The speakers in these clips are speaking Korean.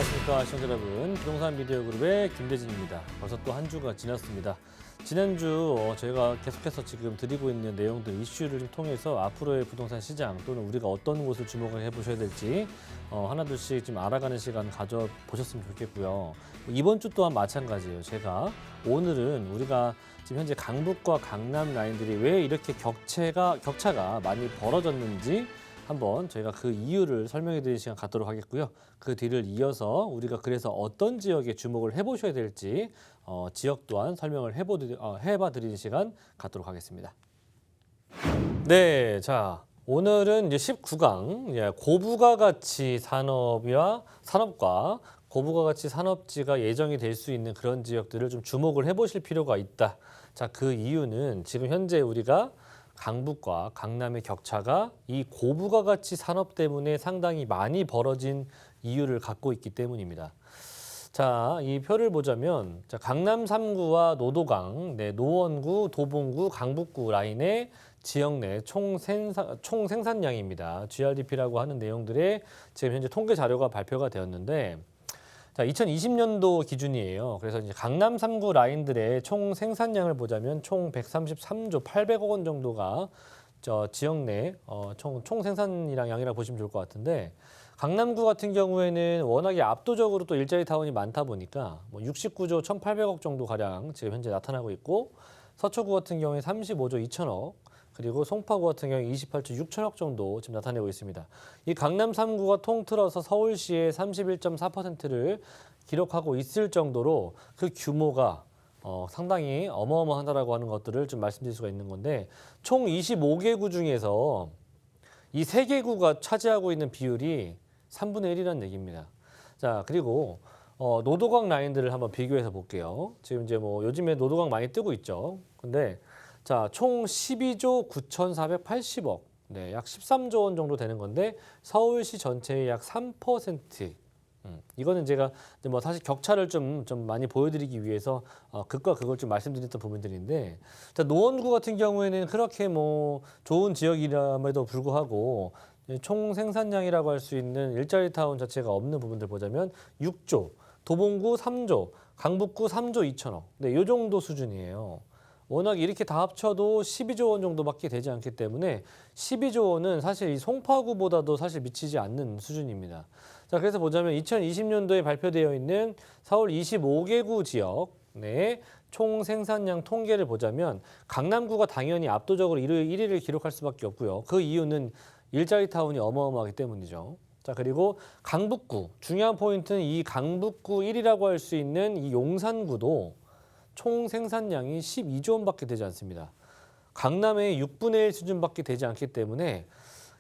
안녕하십니까 시청자 여러분, 부동산 미디어 그룹의 김대진입니다. 벌써 또 한 주가 지났습니다. 지난주 저희가 계속해서 지금 드리고 있는 내용들, 이슈를 좀 통해서 앞으로의 부동산 시장 또는 우리가 어떤 곳을 주목을 해보셔야 될지 하나둘씩 좀 알아가는 시간 가져보셨으면 좋겠고요. 이번 주 또한 마찬가지예요. 제가 오늘은 우리가 지금 현재 강북과 강남 라인들이 왜 이렇게 격차가 많이 벌어졌는지 한번 저희가 그 이유를 설명해 드리는 시간 갖도록 하겠고요. 그 뒤를 이어서 우리가 그래서 어떤 지역에 주목을 해보셔야 될지 지역 또한 설명을 해봐 드리는 시간 갖도록 하겠습니다. 네, 자 오늘은 이제 19강 고부가가치 산업과 고부가가치 산업지가 예정이 될 수 있는 그런 지역들을 좀 주목을 해보실 필요가 있다. 자, 그 이유는 지금 현재 우리가 강북과 강남의 격차가 이 고부가가치 산업 때문에 상당히 많이 벌어진 이유를 갖고 있기 때문입니다. 자, 이 표를 보자면 강남 3구와 노도강, 노원구, 도봉구, 강북구 라인의 지역 내 총 생산량입니다. GRDP라고 하는 내용들의 지금 현재 통계 자료가 발표가 되었는데, 자, 2020년도 기준이에요. 그래서 이제 강남 3구 라인들의 총 생산량을 보자면 총 133조 800억 원 정도가 지역 내 총 생산량이라고 보시면 좋을 것 같은데, 강남구 같은 경우에는 워낙에 압도적으로 또 일자리 타운이 많다 보니까 69조 1,800억 정도 가량 지금 현재 나타나고 있고, 서초구 같은 경우에 35조 2천억, 그리고 송파구 같은 경우에 28조 6천억 정도 지금 나타내고 있습니다. 이 강남 3구가 통틀어서 서울시의 31.4%를 기록하고 있을 정도로 그 규모가 상당히 어마어마하다라고 하는 것들을 좀 말씀드릴 수가 있는 건데, 총 25개 구 중에서 이 3개 구가 차지하고 있는 비율이 3분의 1이라는 얘기입니다. 자, 그리고 노도강 라인들을 한번 비교해서 볼게요. 지금 이제 요즘에 노도강 많이 뜨고 있죠. 근데 자, 총 12조 9,480억, 약 13조 원 정도 되는 건데 서울시 전체의 약 3%. 이거는 제가 사실 격차를 좀 많이 보여드리기 위해서 극과 극을 좀 말씀드렸던 부분들인데, 자, 노원구 같은 경우에는 그렇게 좋은 지역이라면도 불구하고 총 생산량이라고 할 수 있는 일자리 타운 자체가 없는 부분들 보자면 6조, 도봉구 3조, 강북구 3조 2천억, 이 정도 수준이에요. 워낙 이렇게 다 합쳐도 12조 원 정도밖에 되지 않기 때문에 12조 원은 사실 이 송파구보다도 사실 미치지 않는 수준입니다. 자, 그래서 보자면 2020년도에 발표되어 있는 서울 25개 구 지역 내 총 생산량 통계를 보자면 강남구가 당연히 압도적으로 1위를 기록할 수밖에 없고요. 그 이유는 일자리 타운이 어마어마하기 때문이죠. 자, 그리고 강북구, 중요한 포인트는 이 강북구 1위라고 할 수 있는 이 용산구도 총 생산량이 12조 원밖에 되지 않습니다. 강남의 6분의 1 수준밖에 되지 않기 때문에,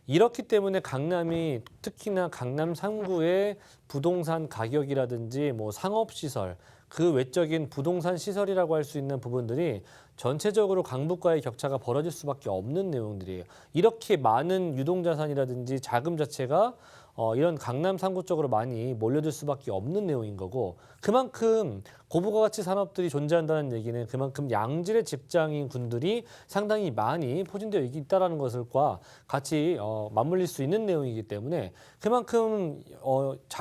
이렇기 때문에 강남이 특히나 강남 3구의 부동산 가격이라든지 상업시설, 그 외적인 부동산 시설이라고 할 수 있는 부분들이 전체적으로 강북과의 격차가 벌어질 수밖에 없는 내용들이에요. 이렇게 많은 유동자산이라든지 자금 자체가 이런 강남 3구 쪽으로 많이 몰려들 수밖에 없는 내용인 거고, 그만큼 고부가가치 산업들이 존재한다는 얘기는 그만큼 양질의 직장인 군들이 상당히 많이 포진되어 있다는 것과 같이 맞물릴 수 있는 내용이기 때문에, 그만큼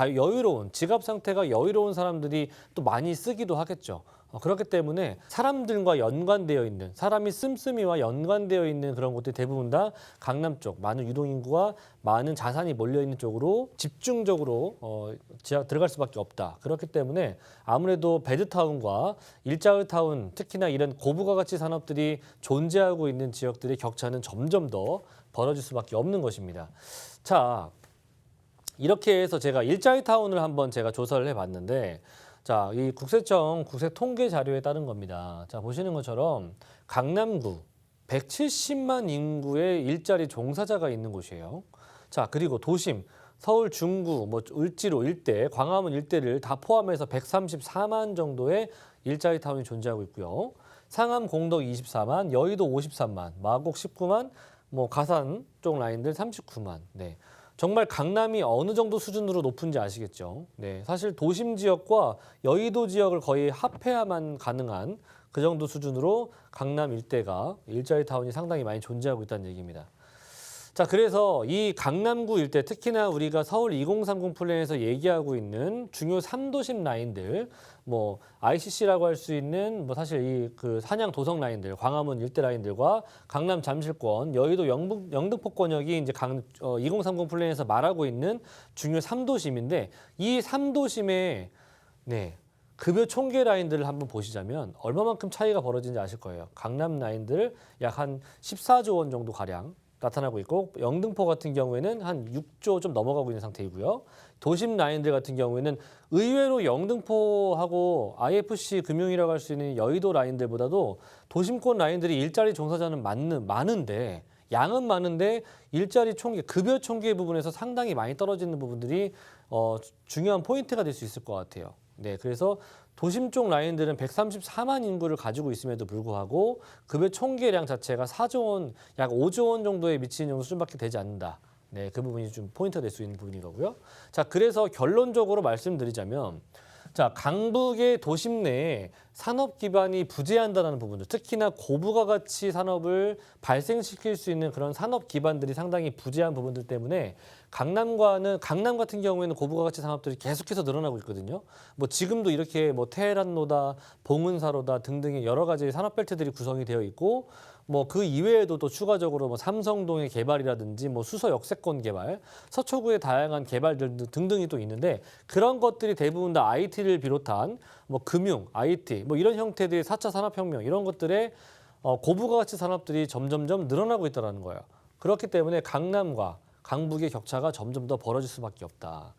여유로운 지갑 상태가 여유로운 사람들이 또 많이 쓰기도 하겠죠. 그렇기 때문에 사람들과 연관되어 있는, 사람이 씀씀이와 연관되어 있는 그런 곳들이 대부분 다 강남 쪽, 많은 유동인구와 많은 자산이 몰려있는 쪽으로 집중적으로 들어갈 수밖에 없다. 그렇기 때문에 아무래도 배드타운과 일자리타운, 특히나 이런 고부가가치 산업들이 존재하고 있는 지역들의 격차는 점점 더 벌어질 수밖에 없는 것입니다. 자, 이렇게 해서 제가 일자리타운을 한번 제가 조사를 해봤는데, 자, 이 국세청 국세 통계 자료에 따른 겁니다. 자, 보시는 것처럼 강남구 170만 인구의 일자리 종사자가 있는 곳이에요. 자, 그리고 도심 서울 중구, 을지로 일대, 광화문 일대를 다 포함해서 134만 정도의 일자리 타운이 존재하고 있고요. 상암 공덕 24만, 여의도 53만, 마곡 19만, 가산 쪽 라인들 39만. 네. 정말 강남이 어느 정도 수준으로 높은지 아시겠죠? 네, 사실 도심 지역과 여의도 지역을 거의 합해야만 가능한 그 정도 수준으로 강남 일대가 일자리 타운이 상당히 많이 존재하고 있다는 얘기입니다. 자, 그래서 이 강남구 일대 특히나 우리가 서울 2030 플랜에서 얘기하고 있는 중요 3도심 라인들, 뭐 ICC라고 할 수 있는 뭐 사실 이 그 한양 도성 라인들, 광화문 일대 라인들과 강남 잠실권, 여의도 영등포권역이 이제 2030 플랜에서 말하고 있는 중요 3도심인데 이 3도심의 네. 급여 총계 라인들을 한번 보시자면 얼마만큼 차이가 벌어지는지 아실 거예요. 강남 라인들 약 한 14조 원 정도 가량 나타나고 있고 영등포 같은 경우에는 한 6조 좀 넘어가고 있는 상태이고요. 도심 라인들 같은 경우에는 의외로 영등포하고 IFC 금융이라고 할 수 있는 여의도 라인들보다도 도심권 라인들이 일자리 종사자는 많은데 양은 많은데 일자리 총계, 급여 총계 부분에서 상당히 많이 떨어지는 부분들이 중요한 포인트가 될 수 있을 것 같아요. 네, 그래서 도심 쪽 라인들은 134만 인구를 가지고 있음에도 불구하고 급여 총계량 자체가 4조 원, 약 5조 원 정도에 미치는 정도 수준밖에 되지 않는다. 네, 그 부분이 좀 포인트가 될 수 있는 부분인 거고요. 자, 그래서 결론적으로 말씀드리자면 자, 강북의 도심 내에 산업 기반이 부재한다는 부분들, 특히나 고부가가치 산업을 발생시킬 수 있는 그런 산업 기반들이 상당히 부재한 부분들 때문에 강남 같은 경우에는 고부가가치 산업들이 계속해서 늘어나고 있거든요. 뭐 지금도 이렇게 뭐 테헤란로다, 봉은사로다 등등의 여러 가지 산업 벨트들이 구성이 되어 있고 뭐 그 이외에도 또 추가적으로 뭐 삼성동의 개발이라든지 뭐 수서 역세권 개발, 서초구의 다양한 개발들 등등이 또 있는데 그런 것들이 대부분 다 IT를 비롯한 뭐 금융, IT 뭐 이런 형태들의 4차 산업혁명 이런 것들의 고부가가치 산업들이 점점점 늘어나고 있다는 거예요. 그렇기 때문에 강남과 강북의 격차가 점점 더 벌어질 수밖에 없다.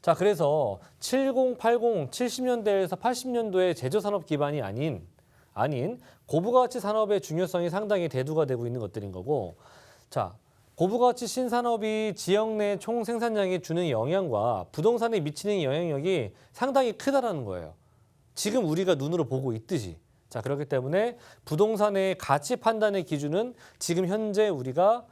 자, 그래서 70, 80, 70년대에서 80년도의 제조산업 기반이 아닌 고부가가치 산업의 중요성이 상당히 대두가 되고 있는 것들인 거고, 자, 고부가가치 신산업이 지역 내 총 생산량에 주는 영향과 부동산에 미치는 영향력이 상당히 크다라는 거예요. 지금 우리가 눈으로 보고 있듯이. 자, 그렇기 때문에 부동산의 가치 판단의 기준은 지금 현재 우리가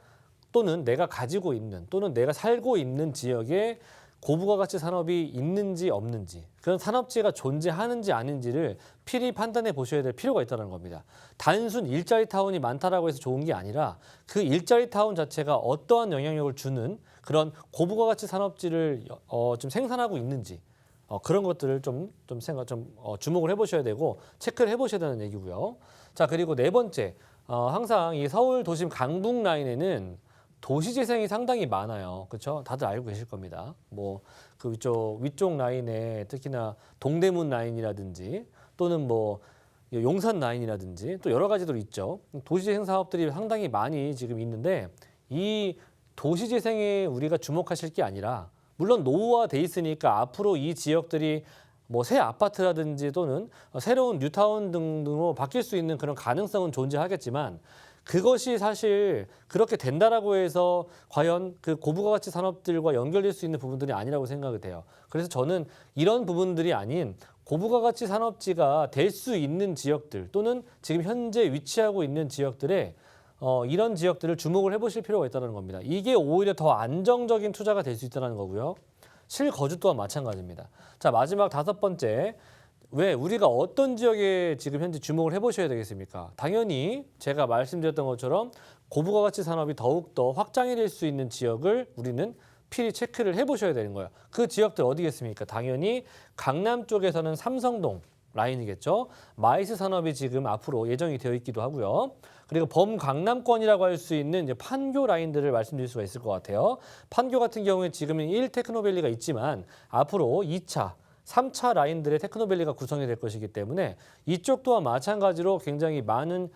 또는 내가 가지고 있는 또는 내가 살고 있는 지역에 고부가가치 산업이 있는지 없는지 그런 산업지가 존재하는지 아닌지를 필히 판단해 보셔야 될 필요가 있다는 겁니다. 단순 일자리 타운이 많다라고 해서 좋은 게 아니라 그 일자리 타운 자체가 어떠한 영향력을 주는 그런 고부가가치 산업지를 좀 생산하고 있는지 그런 것들을 좀 주목을 해보셔야 되고 체크를 해보셔야 되는 얘기고요. 자, 그리고 네 번째, 항상 이 서울 도심 강북 라인에는 도시 재생이 상당히 많아요. 그렇죠? 다들 알고 계실 겁니다. 뭐 그 위쪽 라인에 특히나 동대문 라인이라든지 또는 뭐 용산 라인이라든지 또 여러 가지들 있죠. 도시 재생 사업들이 상당히 많이 지금 있는데 이 도시 재생에 우리가 주목하실 게 아니라 물론 노후화돼 있으니까 앞으로 이 지역들이 뭐 새 아파트라든지 또는 새로운 뉴타운 등으로 바뀔 수 있는 그런 가능성은 존재하겠지만 그것이 사실 그렇게 된다라고 해서 과연 그 고부가가치 산업들과 연결될 수 있는 부분들이 아니라고 생각이 돼요. 그래서 저는 이런 부분들이 아닌 고부가가치 산업지가 될 수 있는 지역들 또는 지금 현재 위치하고 있는 지역들에 이런 지역들을 주목을 해보실 필요가 있다는 겁니다. 이게 오히려 더 안정적인 투자가 될 수 있다는 거고요. 실거주 또한 마찬가지입니다. 자, 마지막 다섯 번째. 왜 우리가 어떤 지역에 지금 현재 주목을 해보셔야 되겠습니까? 당연히 제가 말씀드렸던 것처럼 고부가가치 산업이 더욱더 확장이 될 수 있는 지역을 우리는 필히 체크를 해보셔야 되는 거예요. 그 지역들 어디겠습니까? 당연히 강남 쪽에서는 삼성동 라인이겠죠. 마이스 산업이 지금 앞으로 예정이 되어 있기도 하고요. 그리고 범강남권이라고 할 수 있는 이제 판교 라인들을 말씀드릴 수가 있을 것 같아요. 판교 같은 경우에 지금은 1 테크노밸리가 있지만 앞으로 2차 3차 라인들의 테크노밸리가 구성이 될 것이기 때문에 이쪽 또한 마찬가지로 굉장히 많은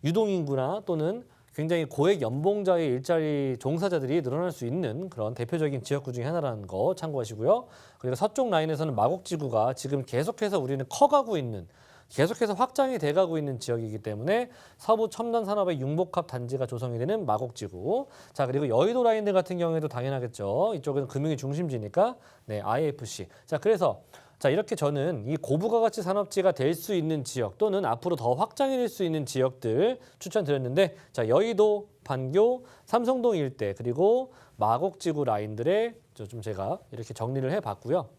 유동인구나 또는 굉장히 고액 연봉자의 일자리 종사자들이 늘어날 수 있는 그런 대표적인 지역구 중에 하나라는 거 참고하시고요. 그리고 서쪽 라인에서는 마곡지구가 지금 계속해서 우리는 커가고 있는 계속해서 확장이 돼가고 있는 지역이기 때문에 서부 첨단 산업의 융복합 단지가 조성이 되는 마곡지구. 자, 그리고 여의도 라인들 같은 경우에도 당연하겠죠. 이쪽은 금융의 중심지니까 네, IFC. 자, 그래서 자, 이렇게 저는 이 고부가가치 산업지가 될 수 있는 지역 또는 앞으로 더 확장이 될 수 있는 지역들 추천드렸는데 자, 여의도, 판교, 삼성동 일대 그리고 마곡지구 라인들의 좀 제가 이렇게 정리를 해봤고요.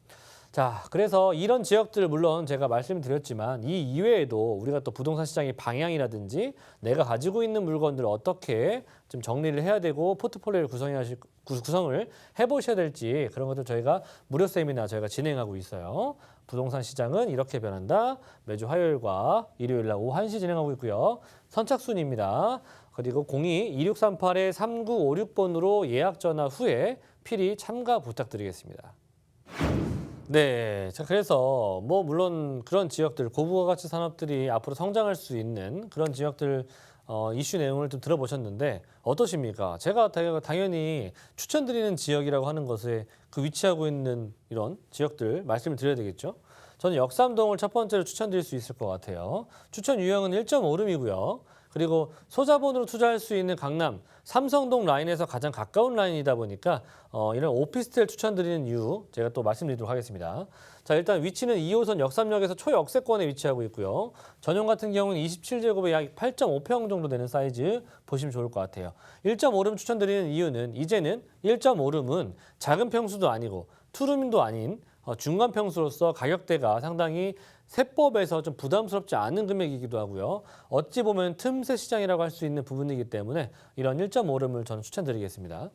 자, 그래서 이런 지역들 물론 제가 말씀드렸지만 이 이외에도 우리가 또 부동산 시장의 방향이라든지 내가 가지고 있는 물건들을 어떻게 좀 정리를 해야 되고 포트폴리오를 구성을 해보셔야 될지 그런 것들 저희가 무료 세미나 저희가 진행하고 있어요. 부동산 시장은 이렇게 변한다. 매주 화요일과 일요일 날 오후 1시 진행하고 있고요. 선착순입니다. 그리고 02-2638-3956번으로 예약 전화 후에 필히 참가 부탁드리겠습니다. 네, 자 그래서 뭐 물론 그런 지역들 고부가 가치 산업들이 앞으로 성장할 수 있는 그런 지역들 이슈 내용을 좀 들어보셨는데 어떠십니까? 제가 당연히 추천드리는 지역이라고 하는 것에 그 위치하고 있는 이런 지역들 말씀을 드려야 되겠죠. 저는 역삼동을 첫 번째로 추천드릴 수 있을 것 같아요. 추천 유형은 1.5룸이고요. 그리고 소자본으로 투자할 수 있는 강남 삼성동 라인에서 가장 가까운 라인이다 보니까 이런 오피스텔 추천드리는 이유 제가 또 말씀드리도록 하겠습니다. 자, 일단 위치는 2호선 역삼역에서 초역세권에 위치하고 있고요. 전용 같은 경우는 27제곱에 약 8.5평 정도 되는 사이즈 보시면 좋을 것 같아요. 1.5룸 추천드리는 이유는 이제는 1.5룸은 작은 평수도 아니고 투룸도 아닌 중간 평수로서 가격대가 상당히 세법에서 좀 부담스럽지 않은 금액이기도 하고요. 어찌 보면 틈새 시장이라고 할 수 있는 부분이기 때문에 이런 1.5룸을 저는 추천드리겠습니다.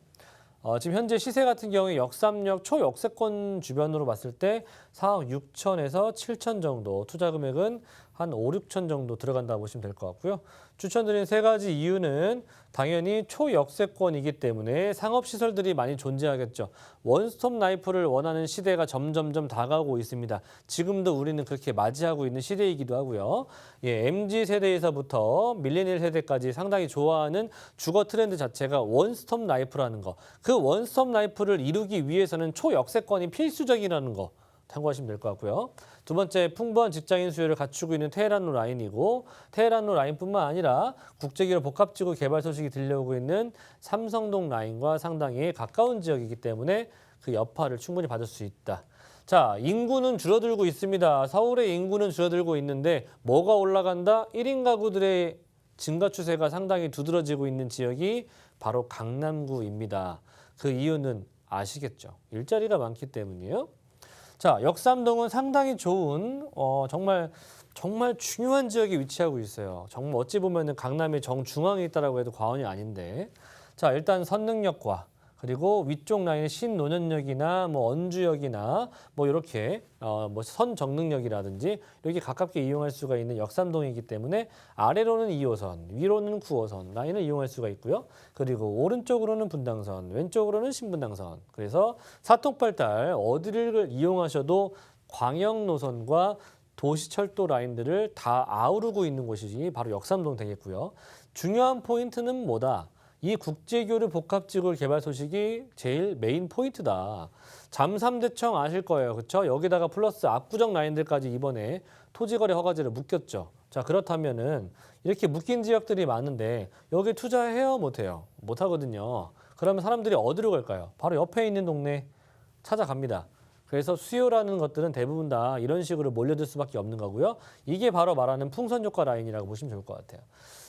지금 현재 시세 같은 경우에 역삼역 초역세권 주변으로 봤을 때 4억 6천에서 7천 정도, 투자 금액은 한 5, 6천 정도 들어간다 보시면 될 것 같고요. 추천드리는 세 가지 이유는 당연히 초역세권이기 때문에 상업시설들이 많이 존재하겠죠. 원스톱 라이프를 원하는 시대가 점점점 다가오고 있습니다. 지금도 우리는 그렇게 맞이하고 있는 시대이기도 하고요. 예, MZ세대에서부터 밀레니얼 세대까지 상당히 좋아하는 주거 트렌드 자체가 원스톱 라이프라는 거. 그 원스톱 라이프를 이루기 위해서는 초역세권이 필수적이라는 거. 참고하시면 될 것 같고요. 두 번째, 풍부한 직장인 수요를 갖추고 있는 테헤란로 라인이고 테헤란로 라인뿐만 아니라 국제기업 복합지구 개발 소식이 들려오고 있는 삼성동 라인과 상당히 가까운 지역이기 때문에 그 여파를 충분히 받을 수 있다. 자, 인구는 줄어들고 있습니다. 서울의 인구는 줄어들고 있는데 뭐가 올라간다? 1인 가구들의 증가 추세가 상당히 두드러지고 있는 지역이 바로 강남구입니다. 그 이유는 아시겠죠? 일자리가 많기 때문이에요. 자, 역삼동은 상당히 좋은 정말 중요한 지역에 위치하고 있어요. 정말 어찌 보면은 강남의 정중앙에 있다라고 해도 과언이 아닌데, 자 일단 선릉역과 그리고 위쪽 라인의 신논현역이나 뭐 언주역이나 뭐 이렇게 뭐 선정릉역이라든지 이렇게 가깝게 이용할 수가 있는 역삼동이기 때문에 아래로는 2호선, 위로는 9호선 라인을 이용할 수가 있고요. 그리고 오른쪽으로는 분당선, 왼쪽으로는 신분당선. 그래서 사통팔달 어디를 이용하셔도 광역 노선과 도시철도 라인들을 다 아우르고 있는 곳이 바로 역삼동 되겠고요. 중요한 포인트는 뭐다? 이 국제교류 복합지구 개발 소식이 제일 메인 포인트다. 잠삼대청 아실 거예요. 그렇죠? 여기다가 플러스 압구정 라인들까지 이번에 토지거래 허가제를 묶였죠. 자, 그렇다면은 이렇게 묶인 지역들이 많은데 여기 투자해요? 못해요? 못하거든요. 그러면 사람들이 어디로 갈까요? 바로 옆에 있는 동네 찾아갑니다. 그래서 수요라는 것들은 대부분 다 이런 식으로 몰려들 수밖에 없는 거고요. 이게 바로 말하는 풍선효과 라인이라고 보시면 좋을 것 같아요.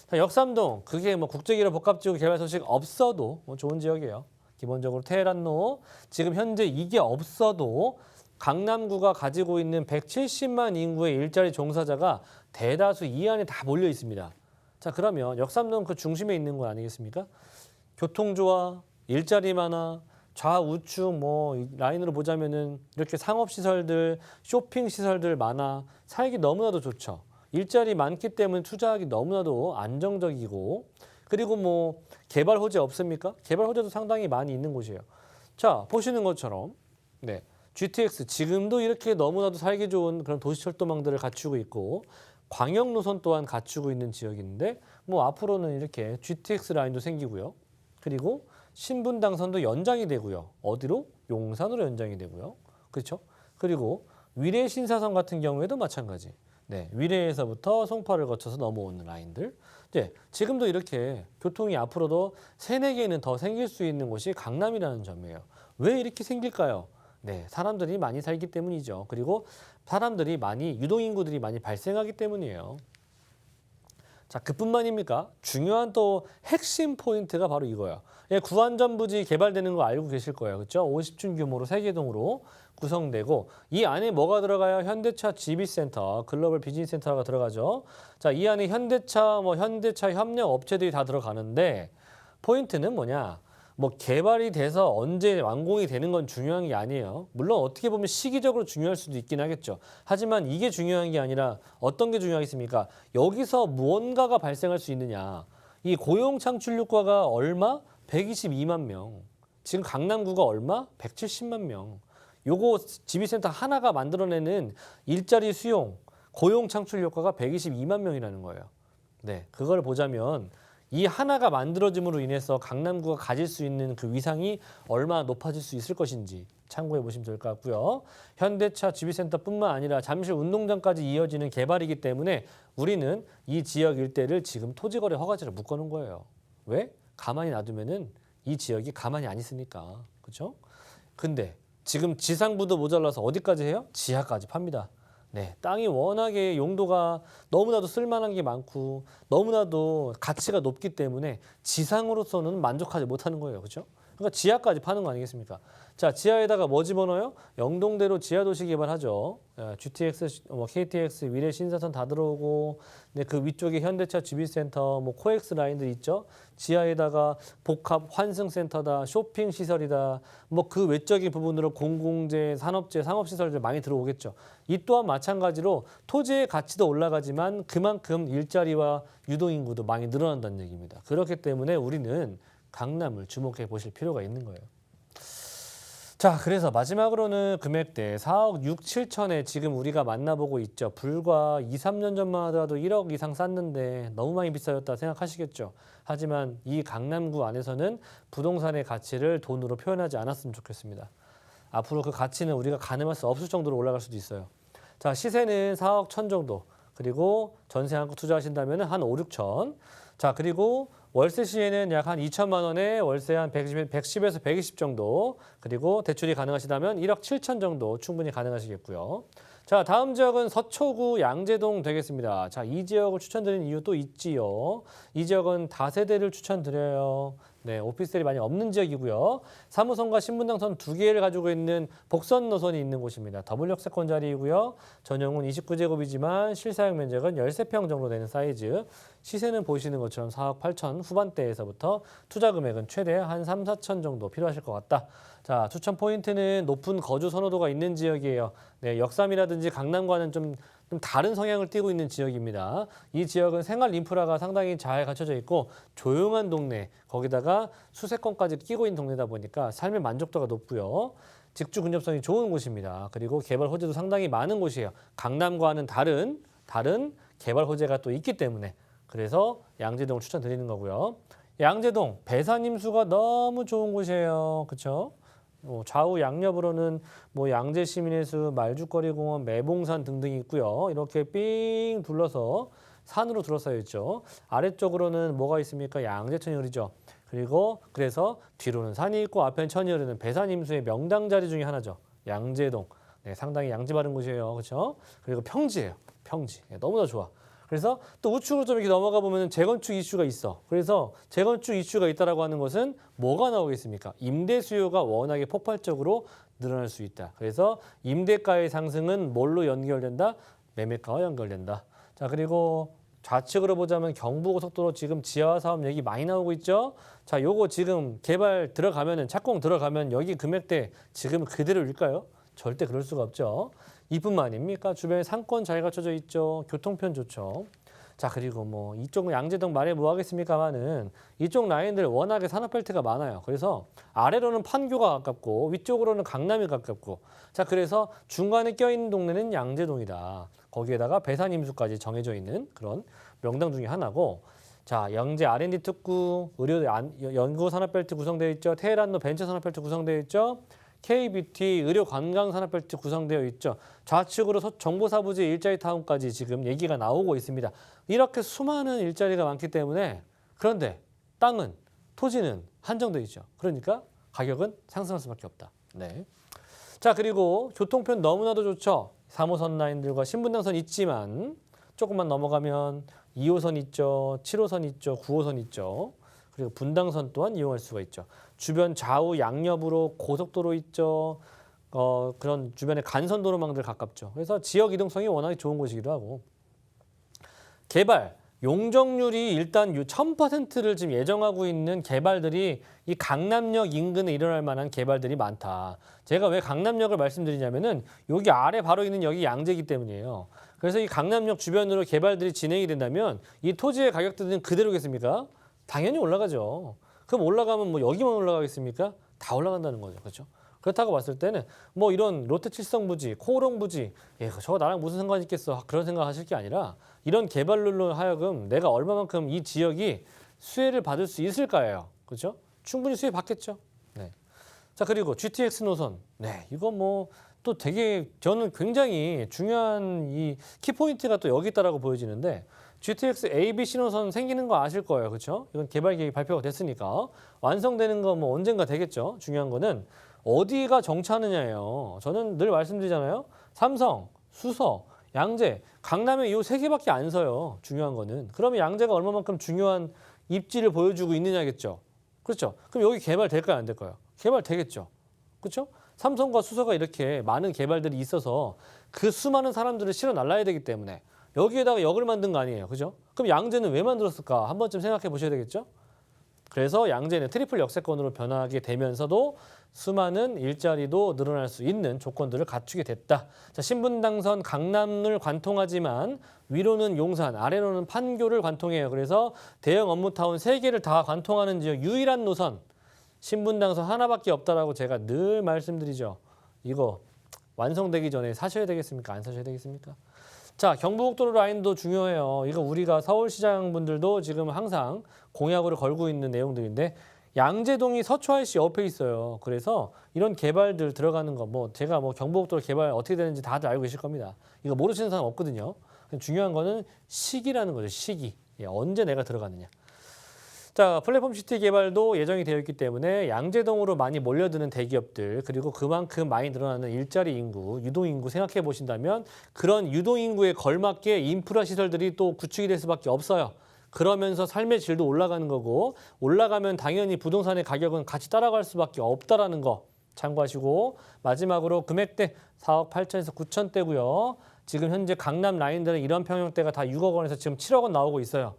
자, 역삼동, 그게 뭐 국제기업 복합지구 개발 소식 없어도 뭐 좋은 지역이에요. 기본적으로 테헤란로, 지금 현재 이게 없어도 강남구가 가지고 있는 170만 인구의 일자리 종사자가 대다수 이 안에 다 몰려 있습니다. 자, 그러면 역삼동 그 중심에 있는 거 아니겠습니까? 교통 좋아, 일자리 많아, 좌우측 뭐 라인으로 보자면은 이렇게 상업시설들, 쇼핑시설들 많아, 살기 너무나도 좋죠. 일자리 많기 때문에 투자하기 너무나도 안정적이고, 그리고 뭐 개발 호재 없습니까? 개발 호재도 상당히 많이 있는 곳이에요. 자, 보시는 것처럼 네, GTX 지금도 이렇게 너무나도 살기 좋은 그런 도시철도망들을 갖추고 있고 광역 노선 또한 갖추고 있는 지역인데 뭐 앞으로는 이렇게 GTX 라인도 생기고요. 그리고 신분당선도 연장이 되고요. 어디로? 용산으로 연장이 되고요. 그렇죠? 그리고 위례신사선 같은 경우에도 마찬가지. 네, 위례에서부터 송파를 거쳐서 넘어오는 라인들. 네, 지금도 이렇게 교통이 앞으로도 3, 4개는 더 생길 수 있는 곳이 강남이라는 점이에요. 왜 이렇게 생길까요? 네, 사람들이 많이 살기 때문이죠. 그리고 사람들이 많이, 유동인구들이 많이 발생하기 때문이에요. 자, 그뿐만입니까? 중요한 또 핵심 포인트가 바로 이거예요. 예, 구안전부지 개발되는 거 알고 계실 거예요. 그렇죠? 50층 규모로 3개 동으로 구성되고 이 안에 뭐가 들어가요? 현대차 GB센터, 글로벌 비즈니스센터가 들어가죠. 자, 이 안에 현대차, 현대차 협력 업체들이 다 들어가는데 포인트는 뭐냐? 뭐 개발이 돼서 언제 완공이 되는 건 중요한 게 아니에요. 물론 어떻게 보면 시기적으로 중요할 수도 있긴 하겠죠. 하지만 이게 중요한 게 아니라 어떤 게 중요하겠습니까? 여기서 무언가가 발생할 수 있느냐. 이 고용 창출 효과가 얼마? 122만 명. 지금 강남구가 얼마? 170만 명. 요거 GB센터 하나가 만들어내는 일자리 수용, 고용 창출 효과가 122만 명이라는 거예요. 네, 그걸 보자면 이 하나가 만들어짐으로 인해서 강남구가 가질 수 있는 그 위상이 얼마나 높아질 수 있을 것인지 참고해 보시면 될 것 같고요. 현대차 GB센터뿐만 아니라 잠실 운동장까지 이어지는 개발이기 때문에 우리는 이 지역 일대를 지금 토지거래 허가제로 묶어놓은 거예요. 왜? 가만히 놔두면은 이 지역이 가만히 안 있으니까. 그렇죠? 근데 지금 지상부도 모자라서 어디까지 해요? 지하까지 팝니다. 네, 땅이 워낙에 용도가 너무나도 쓸만한 게 많고 너무나도 가치가 높기 때문에 지상으로서는 만족하지 못하는 거예요. 그렇죠? 그러니까 지하까지 파는 거 아니겠습니까? 자, 지하에다가 뭐 집어넣어요? 영동대로 지하도시 개발하죠. GTX, KTX, 위례 신사선 다 들어오고, 네, 그 위쪽에 현대차 GB센터, 코엑스 라인들 있죠. 지하에다가 복합 환승센터다, 쇼핑 시설이다, 그 외적인 부분으로 공공재, 산업재, 상업시설들 많이 들어오겠죠. 이 또한 마찬가지로 토지의 가치도 올라가지만 그만큼 일자리와 유동인구도 많이 늘어난다는 얘기입니다. 그렇기 때문에 우리는 강남을 주목해 보실 필요가 있는 거예요. 자, 그래서 마지막으로는 금액대 4억 6, 7천에 지금 우리가 만나보고 있죠. 불과 2, 3년 전만 하더라도 1억 이상 쌌는데 너무 많이 비싸졌다 생각하시겠죠. 하지만 이 강남구 안에서는 부동산의 가치를 돈으로 표현하지 않았으면 좋겠습니다. 앞으로 그 가치는 우리가 가늠할 수 없을 정도로 올라갈 수도 있어요. 자, 시세는 4억 1천 정도. 그리고 전세 한껏 투자하신다면 한 5, 6천. 자, 그리고 월세 시에는 약 한 2천만 원에 월세 한 110에서 120 정도. 그리고 대출이 가능하시다면 1억 7천 정도 충분히 가능하시겠고요. 자, 다음 지역은 서초구 양재동 되겠습니다. 자, 이 지역을 추천드리는 이유 또 있지요. 이 지역은 다세대를 추천드려요. 네, 오피스텔이 많이 없는 지역이고요. 3호선과 신분당선 2개를 가지고 있는 복선 노선이 있는 곳입니다. 더블 역세권 자리이고요. 전용은 29제곱이지만 실사용 면적은 13평 정도 되는 사이즈. 시세는 보시는 것처럼 4억 8천 후반대에서부터 투자 금액은 최대 한 3, 4천 정도 필요하실 것 같다. 자, 추천 포인트는 높은 거주 선호도가 있는 지역이에요. 네, 역삼이라든지 강남과는 좀 다른 성향을 띠고 있는 지역입니다. 이 지역은 생활 인프라가 상당히 잘 갖춰져 있고 조용한 동네, 거기다가 수세권까지 끼고 있는 동네다 보니까 삶의 만족도가 높고요. 직주 근접성이 좋은 곳입니다. 그리고 개발 호재도 상당히 많은 곳이에요. 강남과는 다른 개발 호재가 또 있기 때문에 그래서 양재동을 추천드리는 거고요. 양재동 배산임수가 너무 좋은 곳이에요. 그렇죠? 좌우 양옆으로는 양재시민회수, 말죽거리공원, 매봉산 등등이 있고요. 이렇게 삥 둘러서 산으로 둘러싸여 있죠. 아래쪽으로는 뭐가 있습니까? 양재천이 흐르죠. 그리고 그래서 뒤로는 산이 있고 앞에는 천이 흐르는 배산임수의 명당 자리 중에 하나죠. 양재동. 네, 상당히 양지 바른 곳이에요. 그렇죠? 그리고 평지예요. 평지. 네, 너무나 좋아. 그래서 또 우측으로 좀 이렇게 넘어가 보면 재건축 이슈가 있어. 그래서 재건축 이슈가 있다라고 하는 것은 뭐가 나오겠습니까? 임대 수요가 워낙에 폭발적으로 늘어날 수 있다. 그래서 임대가의 상승은 뭘로 연결된다? 매매가와 연결된다. 자, 그리고 좌측으로 보자면 경부고속도로 지금 지하화 사업 얘기 많이 나오고 있죠. 자, 요거 지금 개발 들어가면은 착공 들어가면 여기 금액대 지금 그대로일까요? 절대 그럴 수가 없죠. 이뿐만 아닙니까? 주변에 상권 잘 갖춰져 있죠. 교통편 좋죠. 자, 그리고 이쪽은 양재동 말해 뭐 하겠습니까만은 이쪽 라인들 워낙에 산업벨트가 많아요. 그래서 아래로는 판교가 가깝고 위쪽으로는 강남이 가깝고 자, 그래서 중간에 껴있는 동네는 양재동이다. 거기에다가 배산임수까지 정해져 있는 그런 명당 중에 하나고 자, 영재 R&D 특구, 의료 연구 산업벨트 구성되어 있죠. 테헤란로 벤처 산업벨트 구성되어 있죠. KBT 의료 관광 산업벨트 구성되어 있죠. 좌측으로 정보사부지 일자리 타운까지 지금 얘기가 나오고 있습니다. 이렇게 수많은 일자리가 많기 때문에 그런데 땅은 토지는 한정되어 있죠. 그러니까 가격은 상승할 수밖에 없다. 네. 자, 그리고 교통편 너무나도 좋죠. 3호선 라인들과 신분당선 있지만 조금만 넘어가면 2호선 있죠, 7호선 있죠, 9호선 있죠. 그리고 분당선 또한 이용할 수가 있죠. 주변 좌우 양옆으로 고속도로 있죠. 그런 주변에 간선도로망들 가깝죠. 그래서 지역 이동성이 워낙에 좋은 곳이기도 하고. 개발, 용적률이 일단 1000%를 지금 예정하고 있는 개발들이 이 강남역 인근에 일어날 만한 개발들이 많다. 제가 왜 강남역을 말씀드리냐면은 여기 아래 바로 있는 역이 양재이기 때문이에요. 그래서 이 강남역 주변으로 개발들이 진행이 된다면 이 토지의 가격들은 그대로겠습니까? 당연히 올라가죠. 그럼 올라가면 뭐 여기만 올라가겠습니까? 다 올라간다는 거죠. 그렇죠? 그렇다고 봤을 때는 뭐 이런 롯데 칠성부지, 코오롱부지, 저거 나랑 무슨 상관이 있겠어? 그런 생각하실 게 아니라 이런 개발로 하여금 내가 얼마만큼 이 지역이 수혜를 받을 수 있을까예요. 그렇죠? 충분히 수혜 받겠죠. 네. 자, 그리고 GTX 노선. 네, 이거 뭐 또 되게 저는 굉장히 중요한 이 키포인트가 또 여기 있다라고 보여지는데 GTX ABC 노선 생기는 거 아실 거예요. 그렇죠? 이건 개발 계획이 발표가 됐으니까 완성되는 거 뭐 언젠가 되겠죠. 중요한 거는 어디가 정차하느냐예요. 저는 늘 말씀드리잖아요. 삼성, 수서, 양재, 강남에 이 세 개밖에 안 서요. 중요한 거는. 그러면 양재가 얼마만큼 중요한 입지를 보여주고 있느냐겠죠. 그렇죠? 그럼 여기 개발될까요? 안 될까요? 개발되겠죠. 그렇죠? 삼성과 수서가 이렇게 많은 개발들이 있어서 그 수많은 사람들을 실어 날라야 되기 때문에 여기에다가 역을 만든 거 아니에요. 그죠? 그럼 양재는 왜 만들었을까? 한 번쯤 생각해 보셔야 되겠죠? 그래서 양재는 트리플 역세권으로 변하게 되면서도 수많은 일자리도 늘어날 수 있는 조건들을 갖추게 됐다. 자, 신분당선 강남을 관통하지만 위로는 용산, 아래로는 판교를 관통해요. 그래서 대형 업무타운 3개를 다 관통하는 지역 유일한 노선. 신분당선 하나밖에 없다라고 제가 늘 말씀드리죠. 이거 완성되기 전에 사셔야 되겠습니까? 안 사셔야 되겠습니까? 자, 경부고속도로 라인도 중요해요. 이거 우리가 서울시장 분들도 지금 항상 공약으로 걸고 있는 내용들인데 양재동이 서초IC 옆에 있어요. 그래서 이런 개발들 들어가는 거 뭐 제가 뭐 경부고속도로 개발 어떻게 되는지 다들 알고 계실 겁니다. 이거 모르시는 사람 없거든요. 중요한 거는 시기라는 거죠. 시기. 언제 내가 들어가느냐. 자, 플랫폼 시티 개발도 예정이 되어 있기 때문에 양재동으로 많이 몰려드는 대기업들 그리고 그만큼 많이 늘어나는 일자리 인구, 유동 인구 생각해 보신다면 그런 유동 인구에 걸맞게 인프라 시설들이 또 구축이 될 수밖에 없어요. 그러면서 삶의 질도 올라가는 거고 올라가면 당연히 부동산의 가격은 같이 따라갈 수밖에 없다라는 거 참고하시고 마지막으로 금액대 4억 8천에서 9천대고요. 지금 현재 강남 라인들은 이런 평형대가 다 6억 원에서 지금 7억 원 나오고 있어요.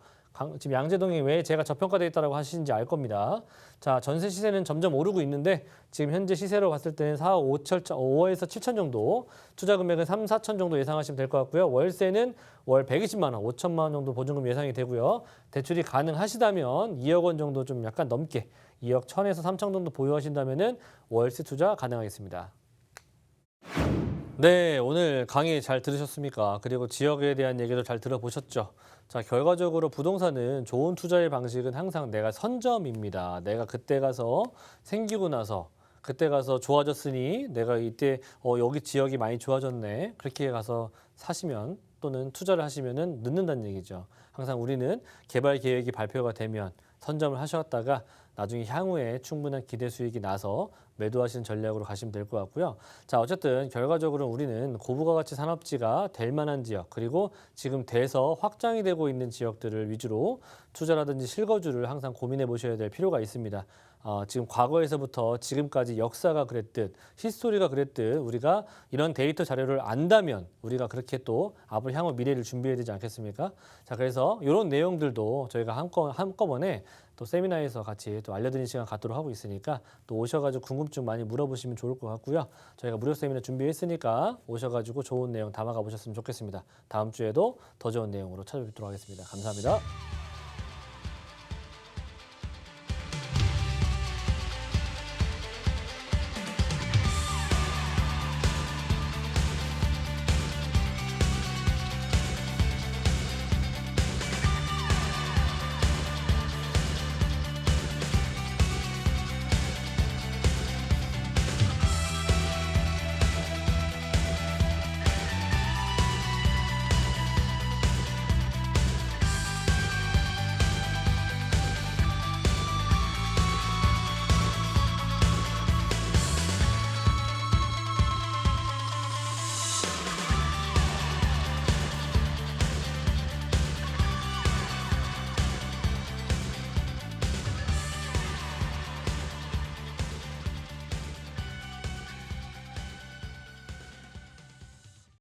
지금 양재동이 왜 제가 저평가되어 있다고 하시는지 알 겁니다. 자, 전세 시세는 점점 오르고 있는데 지금 현재 시세로 봤을 때는 4억 5에서 7천 정도, 투자 금액은 3, 4천 정도 예상하시면 될 것 같고요. 월세는 월 120만 원, 5천만 원 정도 보증금 예상이 되고요. 대출이 가능하시다면 2억 원 정도 좀 약간 넘게 2억 1천에서 3천 정도 보유하신다면은 월세 투자 가능하겠습니다. 네, 오늘 강의 잘 들으셨습니까? 그리고 지역에 대한 얘기도 잘 들어보셨죠? 자, 결과적으로 부동산은 좋은 투자의 방식은 항상 내가 선점입니다. 내가 그때 가서 생기고 나서 그때 가서 좋아졌으니 내가 이때 여기 지역이 많이 좋아졌네. 그렇게 가서 사시면 또는 투자를 하시면은 늦는다는 얘기죠. 항상 우리는 개발 계획이 발표가 되면 선점을 하셨다가 나중에 향후에 충분한 기대 수익이 나서 매도하시는 전략으로 가시면 될 것 같고요. 자, 어쨌든 결과적으로 우리는 고부가 가치 산업지가 될 만한 지역 그리고 지금 돼서 확장이 되고 있는 지역들을 위주로 투자라든지 실거주를 항상 고민해 보셔야 될 필요가 있습니다. 지금 과거에서부터 지금까지 역사가 그랬듯 히스토리가 그랬듯 우리가 이런 데이터 자료를 안다면 우리가 그렇게 또 앞으로 향후 미래를 준비해야 되지 않겠습니까? 자, 그래서 이런 내용들도 저희가 한꺼번에 또 세미나에서 같이 또 알려드리는 시간 갖도록 하고 있으니까 또 오셔가지고 궁금증 많이 물어보시면 좋을 것 같고요. 저희가 무료 세미나 준비했으니까 오셔가지고 좋은 내용 담아가 보셨으면 좋겠습니다. 다음 주에도 더 좋은 내용으로 찾아뵙도록 하겠습니다. 감사합니다.